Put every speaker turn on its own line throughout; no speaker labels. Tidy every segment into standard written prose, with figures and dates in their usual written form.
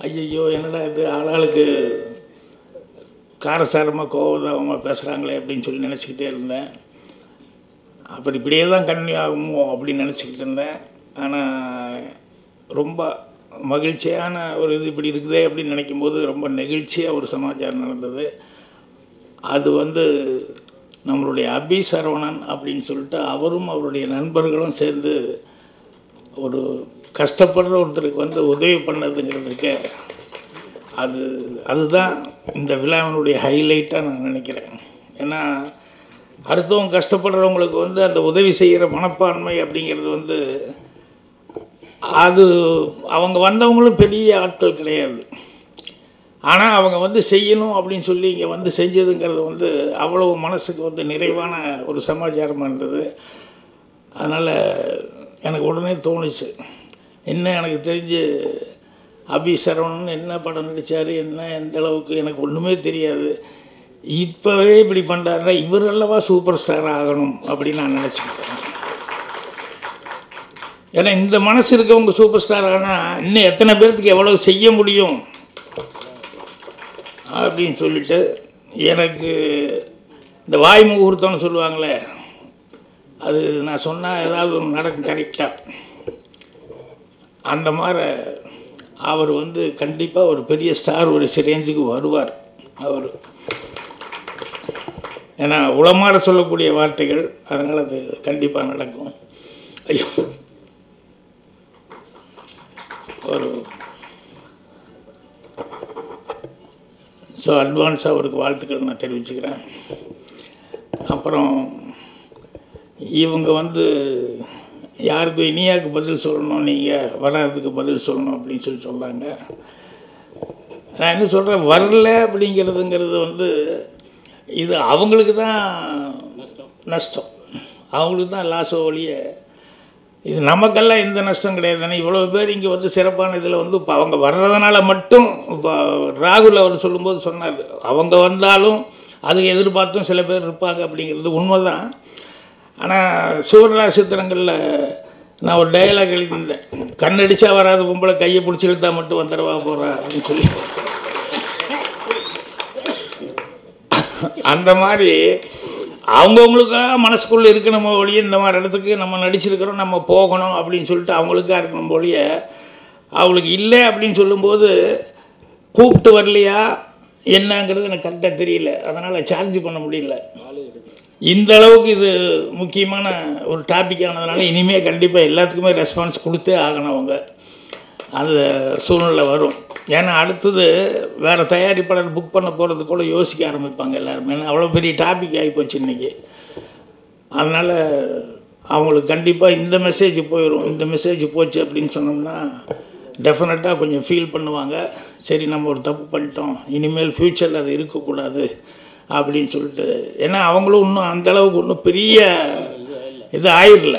ஐயையோ என்னடா இது ஆளாளுக்கு காரசாரமாக கோபமாக பேசுகிறாங்களே அப்படின்னு சொல்லி நினச்சிக்கிட்டே இருந்தேன். அப்புறம் இப்படியே தான் கன்னியூ ஆகுமோ அப்படின்னு நினச்சிக்கிட்டு இருந்தேன். ஆனால் ரொம்ப மகிழ்ச்சியான ஒரு இது இப்படி இருக்குதே அப்படின்னு நினைக்கும்போது ரொம்ப நெகிழ்ச்சியாக ஒரு சமாச்சாரம் நடந்தது. அது நம்மளுடைய அபி சரவணன் அப்படின்னு சொல்லிட்டு அவரும் அவருடைய நண்பர்களும் சேர்ந்து ஒரு கஷ்டப்படுற ஒருத்தருக்கு உதவி பண்ணதுங்கிறதுக்கு அதுதான் இந்த விழாவினுடைய ஹைலைட்டாக நான் நினைக்கிறேன். ஏன்னா அடுத்தவங்க கஷ்டப்படுறவங்களுக்கு அந்த உதவி செய்கிற மனப்பான்மை அப்படிங்கிறது அது அவங்க வந்தவங்களும் பெரிய ஆட்கள் கிடையாது. ஆனால் அவங்க செய்யணும் அப்படின்னு சொல்லி இங்கே செஞ்சதுங்கிறது அவ்வளவு மனசுக்கு நிறைவான ஒரு சமாச்சாரமாக இருந்தது. அதனால் எனக்கு உடனே தோணுச்சு, என்ன எனக்கு தெரிஞ்சு அபி சரவணன் என்ன படம் நடித்தார், என்ன எந்த அளவுக்கு எனக்கு ஒன்றுமே தெரியாது. இப்போவே இப்படி பண்ணுறாருன்னா இவர் அல்லவா சூப்பர் ஸ்டார் ஆகணும் அப்படின்னு நான் நினச்சிக்கிட்டேன். ஏன்னா இந்த மனசு இருக்கவங்க சூப்பர் ஸ்டார் ஆனால் இன்னும் எத்தனை பேர்த்துக்கு எவ்வளோ செய்ய முடியும் அப்படின்னு சொல்லிட்டு எனக்கு இந்த வாய் முகூர்த்தம்னு சொல்லுவாங்களே, அது நான் சொன்னால் ஏதாவது ஒன்று நடக்கும் கரெக்டாக. அந்த மாதிரி அவர் கண்டிப்பாக ஒரு பெரிய ஸ்டார் ஒரு ரேஞ்சுக்கு வருவார் அவர். ஏன்னா உளமாற சொல்லக்கூடிய வார்த்தைகள், அதனால் அது கண்டிப்பாக நடக்கும். ஐயோ ஸோ அட்வான்ஸாக அவருக்கு வாழ்த்துக்கள் நான் தெரிவிச்சுக்கிறேன். அப்புறம் இவங்க யாருக்கு இனியாவுக்கு பதில் சொல்லணும், நீங்கள் வராதுக்கு பதில் சொல்லணும் அப்படின்னு சொல்லி சொல்கிறாங்க. நான் என்ன சொல்கிறேன், வரல அப்படிங்கிறதுங்கிறது இது அவங்களுக்கு தான் நஷ்டம், அவங்களுக்கு தான் லாஸோ ஒழிய இது நமக்கெல்லாம் எந்த நஷ்டம் கிடையாது தானே. இவ்வளோ பேர் இங்கே சிறப்பான இதில் இப்போ அவங்க வர்றதுனால மட்டும் இப்போ ராகுல் அவர் சொல்லும்போது சொன்னார், அவங்க வந்தாலும் அதுக்கு எதிர்பார்த்தும் சில பேர் இருப்பாங்க அப்படிங்கிறது உண்மை தான். ஆனால் சிவராஜ் சித்திரங்களில் நான் ஒரு டயலாக் எழுதியிருந்தேன், கண்ணடிச்சா வராது பொம்பளை கையை பிடிச்சி இழுத்தா மட்டும் வந்துடவா போகிறா அப்படின்னு சொல்லி. அந்த மாதிரி அவங்கவுங்களுக்காக மனசுக்குள்ளே இருக்கணும் ஒழிய இந்த மாதிரி இடத்துக்கு நம்ம நடிச்சிருக்கிறோம் நம்ம போகணும் அப்படின்னு சொல்லிட்டு அவங்களுக்காக இருக்கணும் ஒழிய அவங்களுக்கு இல்லை அப்படின்னு சொல்லும்போது கூப்பிட்டு வரலையா என்னங்கிறது எனக்கு கரெக்டாக தெரியல, அதனால் சார்ஜ் பண்ண முடியல. இந்த அளவுக்கு இது முக்கியமான ஒரு டாபிக் ஆனதுனால இனிமேல் கண்டிப்பாக எல்லாத்துக்குமே ரெஸ்பான்ஸ் கொடுத்தே ஆகணும். அவங்க அந்த சூழ்நிலை வரும். ஏன்னா அடுத்தது வேறு தயாரிப்பாளர் புக் பண்ண போகிறது கூட யோசிக்க ஆரம்பிப்பாங்க எல்லாருமே. ஏன்னா அவ்வளோ பெரிய டாபிக் ஆகிப்போச்சு இன்றைக்கி. அதனால் அவங்களுக்கு கண்டிப்பாக இந்த மெசேஜ் போயிடும். இந்த மெசேஜ் போச்சு அப்படின்னு சொன்னோம்னா டெஃபினட்டாக கொஞ்சம் ஃபீல் பண்ணுவாங்க, சரி நம்ம ஒரு தப்பு பண்ணிட்டோம், இனிமேல் ஃப்யூச்சரில் அது இருக்கக்கூடாது அப்படின்னு சொல்லிட்டு. ஏன்னா அவங்களும் இன்னும் அந்தளவுக்கு இன்னும் பெரிய இது ஆயிடல.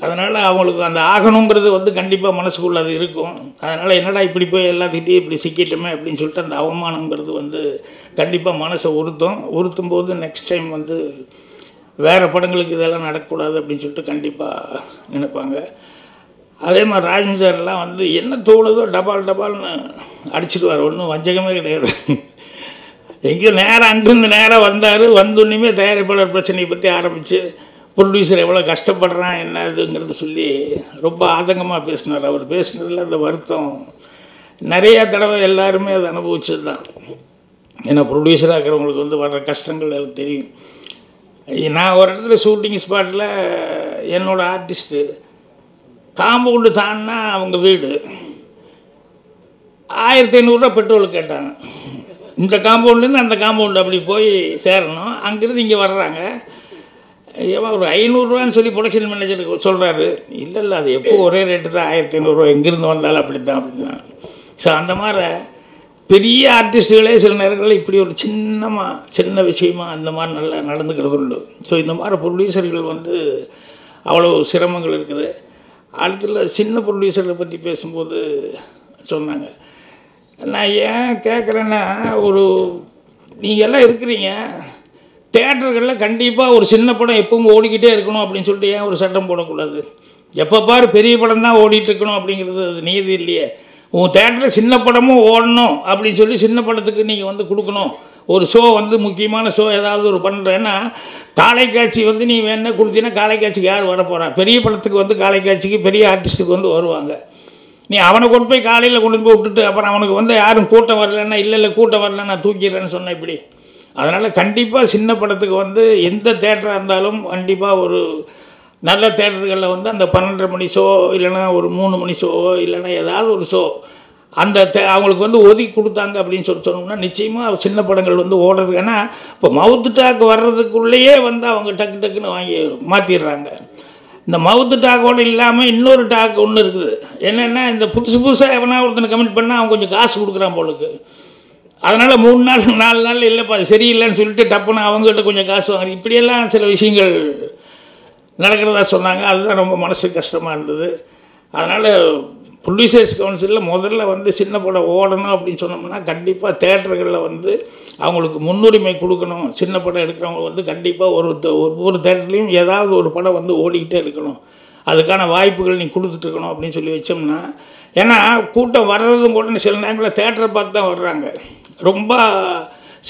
அதனால் அவங்களுக்கு அந்த ஆகணுங்கிறது கண்டிப்பாக மனசுக்குள்ளே அது இருக்கும். அதனால் என்னடா இப்படி போய் எல்லாத்துக்கிட்டே இப்படி சிக்கிட்டோமே அப்படின்னு சொல்லிட்டு அந்த அவமானங்கிறது கண்டிப்பாக மனசை உறுத்தும் போது நெக்ஸ்ட் டைம் வேறு படங்களுக்கு இதெல்லாம் நடக்கக்கூடாது அப்படின்னு சொல்லிட்டு கண்டிப்பாக நினைப்பாங்க. அதே மாதிரி ராஜன் சார்லாம் என்ன தோணுதோ டபால்னு அடிச்சிடுவார், ஒன்றும் வஞ்சகமே கிடையாது. எங்கேயோ நேராக அங்கிருந்து நேராக வந்தார், வந்தோன்னுமே தயாரிப்பாளர் பிரச்சனையை பற்றி ஆரம்பித்து ப்ரொடியூசர் எவ்வளோ கஷ்டப்படுறான் என்ன இதுங்கிறது சொல்லி ரொம்ப ஆதங்கமாக பேசினார். அவர் பேசினதில் அந்த வருத்தம் நிறையா தடவை எல்லாருமே அதை அனுபவிச்சது தான். ஏன்னா ப்ரொடியூசராக இருக்கிறவங்களுக்கு வர்ற கஷ்டங்கள் எனக்கு தெரியும். நான் ஒரு இடத்துல ஷூட்டிங் ஸ்பாட்டில் என்னோடய ஆர்டிஸ்ட்டு காம்பவுண்டு தான்னா அவங்க வீடு 1500 பெட்ரோல் கேட்டாங்க. இந்த காம்பவுண்ட்லேருந்து அந்த காம்பவுண்டு அப்படி போய் சேரணும், அங்கேருந்து இங்கே வர்றாங்க. ஒரு 500 சொல்லி ப்ரொடக்ஷன் மேனேஜருக்கு சொல்கிறாரு, இல்லை அது எப்போ ஒரே ரேட்டு தான் 1500, எங்கேருந்து வந்தாலும் அப்படி தான் அப்படின்னா. ஸோ அந்த மாதிரி பெரிய ஆர்டிஸ்ட்டுகளே சில நேரங்களில் இப்படி ஒரு சின்ன விஷயமா அந்த மாதிரி நல்லா நடந்துக்கிறது உண்டு. ஸோ இந்த மாதிரி ப்ரொடியூசர்கள் அவ்வளோ சிரமங்கள் இருக்குது. அடுத்துல சின்ன ப்ரொடியூசர்களை பற்றி பேசும்போது சொன்னாங்க, நான் ஏன் கேட்குறேன்னா, நீங்கள் எல்லாம் இருக்கிறீங்க தியேட்டர்களில் கண்டிப்பாக ஒரு சின்ன படம் எப்பவும் ஓடிக்கிட்டே இருக்கணும் அப்படின்னு சொல்லிட்டு ஏன் ஒரு சட்டம் போடக்கூடாது? எப்போ பாரு பெரிய படம் தான் ஓடிட்டு இருக்கணும் அப்படிங்கிறது அது நீதி இல்லையே. உங்கள் தேட்டரில் சின்ன படமும் ஓடணும் அப்படின்னு சொல்லி சின்ன படத்துக்கு நீங்கள் வந்து கொடுக்கணும். ஒரு ஷோ வந்து முக்கியமான ஷோ ஏதாவது ஒரு பண்ணுறேன்னா காலைக்காட்சி வந்து நீ வேணா கொடுத்தீங்கன்னா காலைக்காட்சிக்கு யார் வர போகிறா? பெரிய படத்துக்கு வந்து காலைக்காட்சிக்கு பெரிய ஆர்டிஸ்ட்டுக்கு வந்து வருவாங்க. நீ அவனை கொண்டு போய் காலையில் கொண்டு போய் விட்டுட்டு அப்புறம் அவனுக்கு வந்து யாரும் கூட்டம் வரலன்னா இல்லை கூட்டம் வரல நான் தூக்கிடுறேன்னு சொன்னேன் இப்படி. அதனால் கண்டிப்பாக சின்ன படத்துக்கு வந்து எந்த தேட்டராக இருந்தாலும் கண்டிப்பாக ஒரு நல்ல தேட்டர்களில் வந்து அந்த 12:30 மணி ஷோ இல்லைன்னா ஒரு 3 மணி ஷோ இல்லைன்னா ஏதாவது ஒரு ஷோ அந்த அவங்களுக்கு வந்து ஒதுக்கி கொடுத்தாங்க அப்படின்னு சொன்னோம்னா நிச்சயமாக சின்ன படங்கள் வந்து ஓடுறதுக்கு. ஏன்னா இப்போ மவுத்து டாக் வர்றதுக்குள்ளேயே வந்து அவங்க டக்கு டக்குன்னு வாங்கி மாற்றிடுறாங்க. இந்த மவுத்து டாக்கோடு இல்லாமல் இன்னொரு டாக் ஒன்று இருக்குது. என்னென்னா இந்த புதுசாக எவனா ஒருத்தனை கமெண்ட் பண்ணால் அவன் கொஞ்சம் காசு கொடுக்குறான் போலுக்கு. அதனால் 3 நாள் 4 நாள் இல்லைப்பா அது சரியில்லைன்னு சொல்லிட்டு டப்புன்னு அவங்ககிட்ட கொஞ்சம் காசு வாங்குறது. இப்படியெல்லாம் சில விஷயங்கள் நடக்கிறதா சொன்னாங்க. அதுதான் ரொம்ப மனசுக்கு கஷ்டமாக இருந்தது. அதனால் ப்ரொடியூசர்ஸ் கவுன்சிலில் முதல்ல வந்து சின்ன படம் ஓடணும் அப்படின்னு சொன்னோம்னா கண்டிப்பாக தேட்டர்களில் வந்து அவங்களுக்கு முன்னுரிமை கொடுக்கணும். சின்ன படம் எடுக்கிறவங்க வந்து கண்டிப்பாக ஒவ்வொரு தேட்டர்லேயும் ஏதாவது ஒரு படம் வந்து ஓடிக்கிட்டே இருக்கணும். அதுக்கான வாய்ப்புகள் நீ கொடுத்துட்ருக்கணும் அப்படின்னு சொல்லி வச்சோம்னா, ஏன்னா கூட்டம் வர்றதும் கூட சில நேரங்களில் தேட்டரை பார்த்து தான் வர்றாங்க. ரொம்ப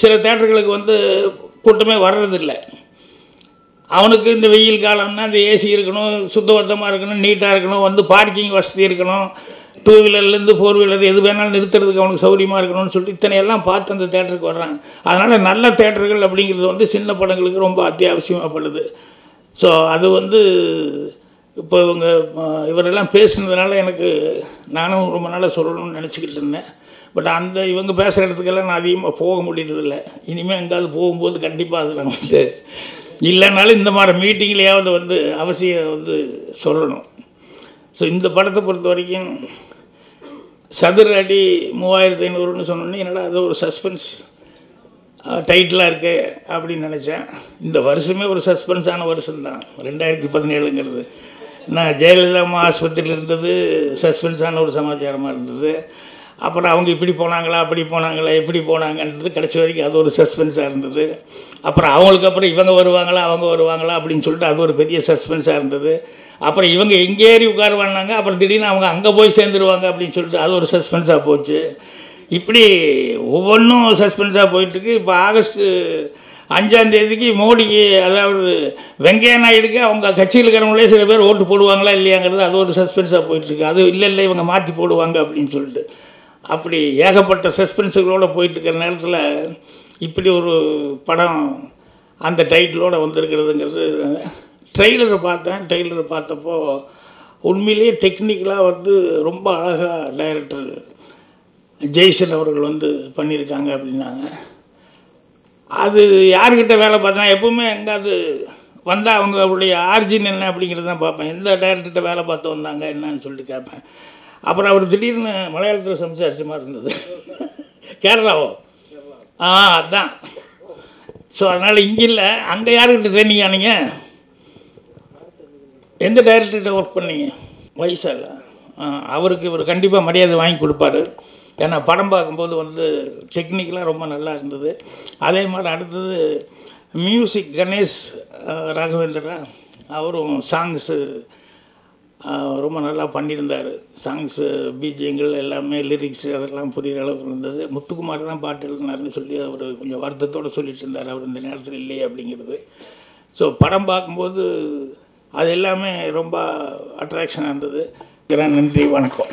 சில தேட்டர்களுக்கு வந்து கூட்டமே வர்றதில்லை. அவனுக்கு இந்த வெயில் காலம்னா இந்த ஏசி இருக்கணும், சுத்தபத்தமாக இருக்கணும், நீட்டாக இருக்கணும், வந்து பார்க்கிங் வசதி இருக்கணும், 2 வீலர்லேருந்து 4 வீலர் எது வேணாலும் நிறுத்துறதுக்கு அவனுக்கு சௌகரியமாக இருக்கணும்னு சொல்லிட்டு இத்தனையெல்லாம் பார்த்து அந்த தேட்டருக்கு வர்றாங்க. அதனால் நல்ல தேட்டர்கள் அப்படிங்கிறது வந்து சின்ன படங்களுக்கு ரொம்ப அத்தியாவசியமாகப்படுது. ஸோ அது வந்து இப்போ இவரெல்லாம் பேசுனதுனால எனக்கு நானும் ரொம்ப நாளாக சொல்லணும்னு நினச்சிக்கிட்டு இருந்தேன். பட் இவங்க பேசுகிற இடத்துக்கெல்லாம் நான் அதிகமாக போக முடியறதில்லை. இனிமேல் எங்காவது போகும்போது கண்டிப்பாக அதில் வந்து இல்லைனாலும் இந்த மாதிரி மீட்டிங்லேயாவது வந்து அவசியம் வந்து சொல்லணும். ஸோ இந்த படத்தை பொறுத்த வரைக்கும் சதுர அடி 3500ன்னு சொன்னோன்னே என்னடா அது ஒரு சஸ்பென்ஸ் டைட்டிலாக இருக்கு அப்படின்னு நினச்சேன். இந்த வருஷமே ஒரு சஸ்பென்ஸான வருஷம்தான் 2017ங்கிறது. நான் ஜெயலலிதா அம்மா ஆஸ்பத்திரியில் இருந்தது சஸ்பென்ஸான ஒரு சமாச்சாரமாக இருந்தது. அப்புறம் அவங்க இப்படி போனாங்களா அப்படி போனாங்களா எப்படி போனாங்கன்றது கடைசி வரைக்கும் அது ஒரு சஸ்பென்ஸாக இருந்தது. அப்புறம் அவங்களுக்கு அப்புறம் இவங்க வருவாங்களா அவங்க வருவாங்களா அப்படின்னு சொல்லிட்டு அது ஒரு பெரிய சஸ்பென்ஸாக இருந்தது. அப்புறம் இவங்க எங்கே ஏறி உட்காருவாங்க, அப்புறம் திடீர்னு அவங்க அங்கே போய் சேர்ந்துருவாங்க அப்படின்னு சொல்லிட்டு அது ஒரு சஸ்பென்ஸாக போச்சு. இப்படி ஒவ்வொன்றும் சஸ்பென்ஸாக போயிட்டுருக்கு. இப்போ ஆகஸ்ட் 5ஆம் தேதிக்கு மோடிக்கு, அதாவது வெங்கையா நாயுடுக்கு அவங்க கட்சியில் இருக்கிறவங்களே சில பேர் ஓட்டு போடுவாங்களா இல்லையாங்கிறது அது ஒரு சஸ்பென்ஸாக போயிட்டுருக்கு. அது இல்லை இவங்க மாற்றி போடுவாங்க அப்படின்னு சொல்லிட்டு அப்படி ஏகப்பட்ட சஸ்பென்ஸுகளோடு போயிட்டுருக்கிற நேரத்தில் இப்படி ஒரு படம் அந்த டைட்டிலோடு வந்திருக்கிறதுங்கிறது. ட்ரெய்லரை பார்த்தேன். ட்ரெய்லரை பார்த்தப்போ உண்மையிலேயே டெக்னிக்கலாக வந்து ரொம்ப அழகாக டைரக்டர் ஜெய்சன் அவர்கள் வந்து பண்ணியிருக்காங்க அப்படின்னாங்க. அது யார்கிட்ட வேலை பார்த்தேன்னா எப்பவுமே எங்காவது வந்தால் அவங்களுடைய ஆர்ஜின் என்ன அப்படிங்கிறது தான் பார்ப்பேன். எந்த டைரக்டர்கிட்ட வேலை பார்த்து வந்தாங்க என்னன்னு சொல்லிட்டு கேட்பேன். அப்புறம் அவர் திடீர்னு மலையாளத்தில் சம்சாரிச்ச மாதிரி இருந்தது. கேரளாவோ? அதுதான். ஸோ அதனால் இங்கே இல்லை, அங்கே யாருக்கிட்ட ட்ரைனிங் ஆனீங்க? எந்த டைரக்டர்கிட்ட ஒர்க் பண்ணீங்க? வயசால அவருக்கு இவர் கண்டிப்பாக மரியாதை வாங்கி கொடுப்பாரு. ஏன்னா படம் பார்க்கும்போது வந்து டெக்னிக்கலாக ரொம்ப நல்லா இருந்தது. அதே மாதிரி அடுத்தது மியூசிக் கணேஷ் ராகவேந்திரா அவரும் சாங்ஸு ரொம்ப நல்லா பண்ணியிருந்தார். சாங்ஸு பிஜிஎங்கள் எல்லாமே லிரிக்ஸு அதெல்லாம் புரிகிற அளவுக்கு இருந்தது. முத்துக்குமார் தான் பாட்டு எழுதினார்னு சொல்லி அவர் கொஞ்சம் வருத்தத்தோடு சொல்லிட்டு இருந்தார், அவர் இந்த நேரத்தில் இல்லையே அப்படிங்கிறது. ஸோ படம் பார்க்கும்போது அது எல்லாமே ரொம்ப அட்ராக்ஷனாக இருந்தது. நன்றி, வணக்கம்.